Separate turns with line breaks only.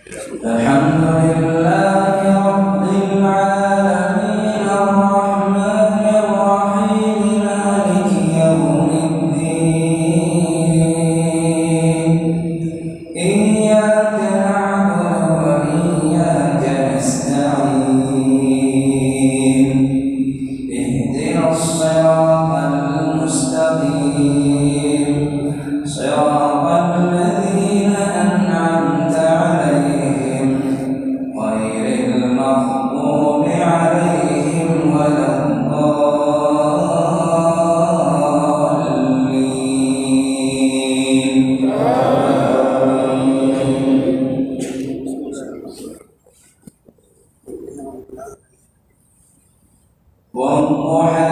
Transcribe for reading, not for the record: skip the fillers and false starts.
الحمد لله رب العالمين الرحمن الرحيم مالك يوم الدين إياك نعبد وإياك نستعين اهدنا الصراط المستقيم صراط الذين أنعمت عليهم غير المغضوب عليهم ولا الضالين. والضحى